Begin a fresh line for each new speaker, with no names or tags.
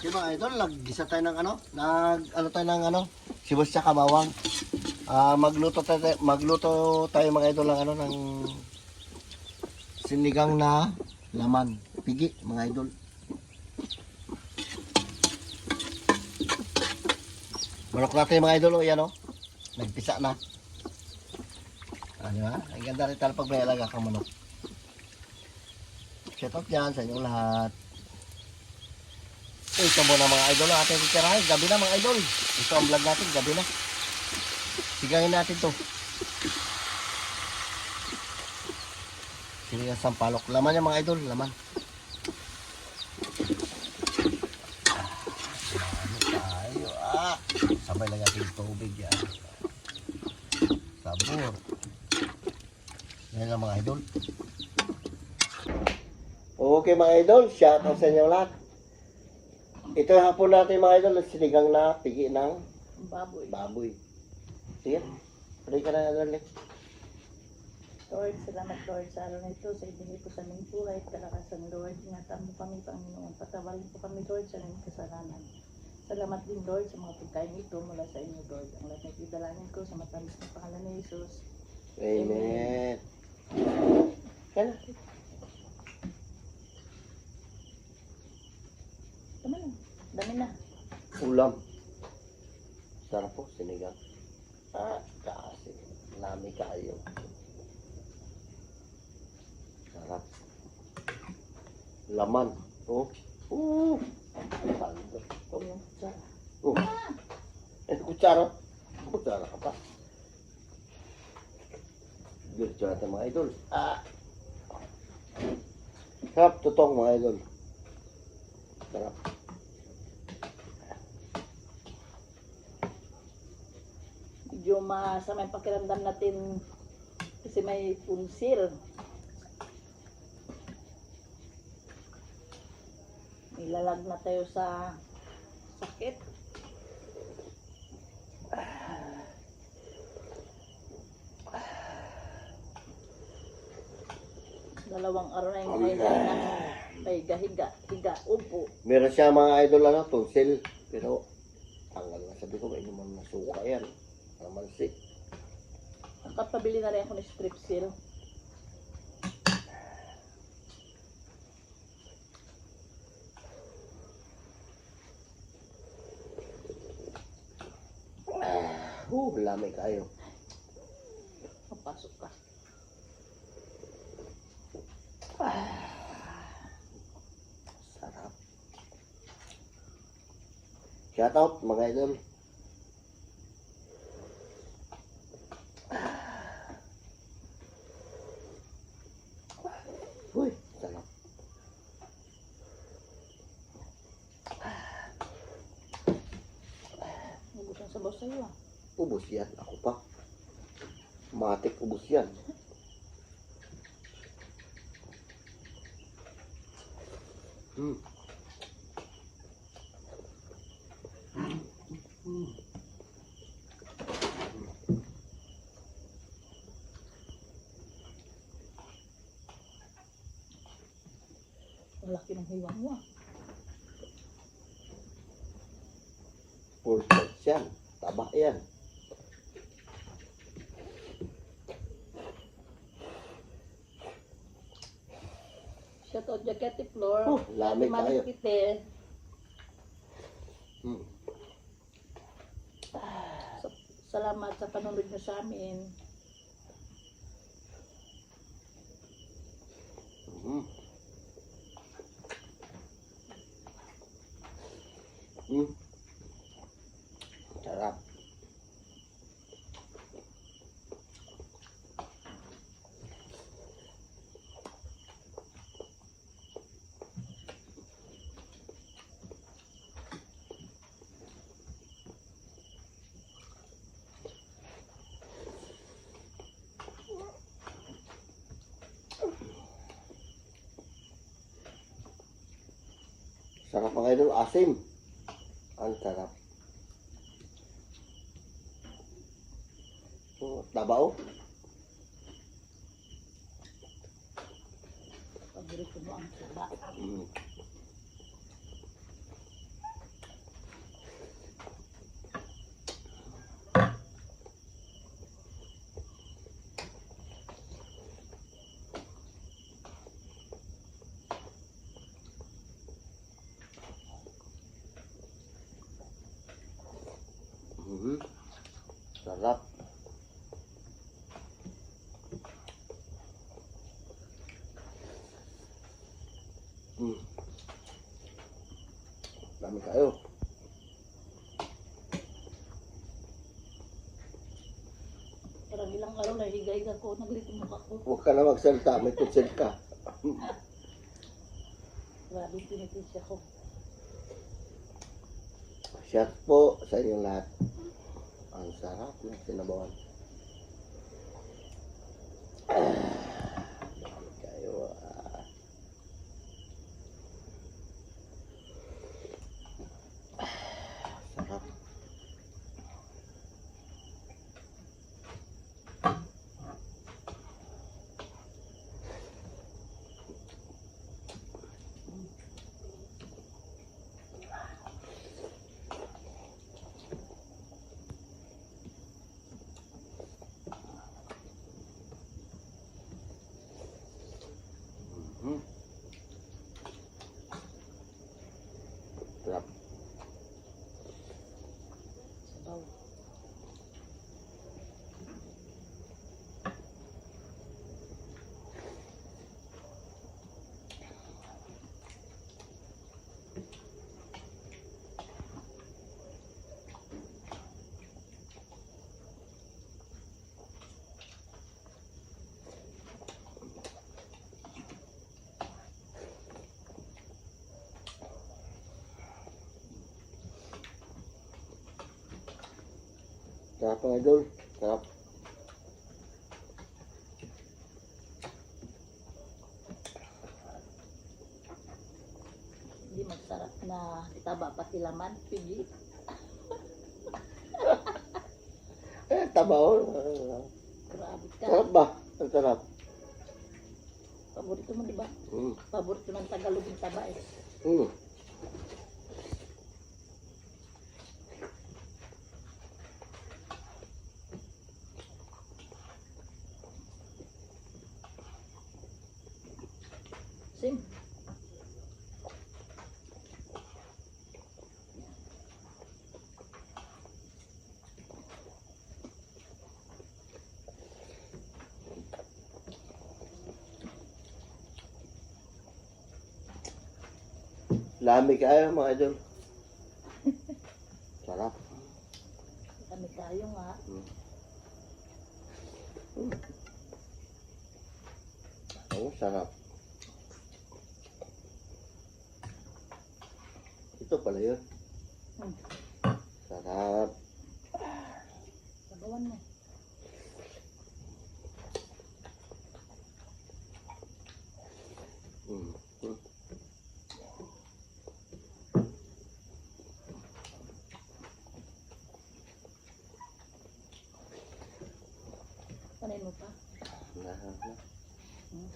Okay mga idol, naggisa tayo ng ano tayo ng sibuyas tsaka bawang. Magluto tayo mga idol ng ng sinigang na laman, pigi mga idol. Manok natin mga idol, yan nagpisa na. Di ba? Ang ganda rin talaga pag may alaga kang manok. Shout out dyan sa inyong lahat. Ito muna mga idol ang ating titirahin. Gabi na mga idol. Ito ang vlog natin, gabi na. Sigangin natin to. Sinigang sampalok. Laman yan mga idol, laman. Tayo sabay lang natin tubig yan. Sabor. Yan lang mga idol. Okay mga idol, shout out sa inyo lahat. Ito yung hapon natin mga idol, sinigang na pigi ng baboy. Sige, pwede ka na idol.
Lord, salamat Lord sa araw na ito, sa ibigay po sa aming buhay at kalakasan Lord. Ingatan mo kami Panginoon, patawarin po kami Lord sa aming kasalanan. Salamat din Lord sa mga pagkain ito mula sa inyo Lord. Ang lahat na idalangin ko sa matamis na pangalan ni Jesus.
Amen. Kaya
Tama na, dami na.
ulam. Sarap po, sinigang. Kasi lami kayo. Sarap. Laman. Saldo. Kutsara. Kutsara ka pa. Diretso natin mga idol. Sarap tutong mga idol. Sarap.
Medyo masama yung pakiramdam natin kasi may punsil. Nilalag na tayo sa sakit. Dalawang araw na yung kailangan ng may higa, upo.
Meron siya mga idol tonsil. Pero tanggal na, sabi ko ba naman nasuka yan. Naman sick.
Nakapabili na rin ako ng Strepsil.
Lamig kayo.
Papasok ka.
Sarap. Shout out mga idol. Uy, sarap.
Ubus ang sabaw sa'yo ah.
Ubus yan. Ako pa. Matik ubus yan.
Ang laki ng hiwang mo ah.
Full size yan. Taba yan.
Shout out Jackety Floor.
Lamig kayo.
Kite. Salamat sa panunod niyo sa amin.
Sarap. Sarap mga idol, asim. Ang sarap. Tabaw.
Paborito mo ang suba.
Mhm. Sarap. Hmm. Dami kayo.
Parang ilang araw na higay ko, naglito mukha ko.
Huwag ka na magsalita, may tutsil ka.
Grabe, pinitis ako.
Shout po sa inyong lahat. Ang sarap ng sinabawan. Dami kayo. Sarap. Hmm. Sarap.
Sabaw.
Sarap mga idol. Sarap.
Hindi magsarap na taba pati laman, pigi.
Tabaw.
Grabe ka.
Sarap ba? Ang sarap.
Paborito mo, di ba?
Mm.
Paborito ng Tagalog yung taba eh.
Mm.
Sim.
Lami kayo mga idol. Sarap.
Kami tayo nga.
Mm. Oh, sarap. Ito pala yun.
Hmm.
Sarap.
Sabawan mo.
Mm. Mm.
Panin mo pa.
Nah, nah.
Hmm.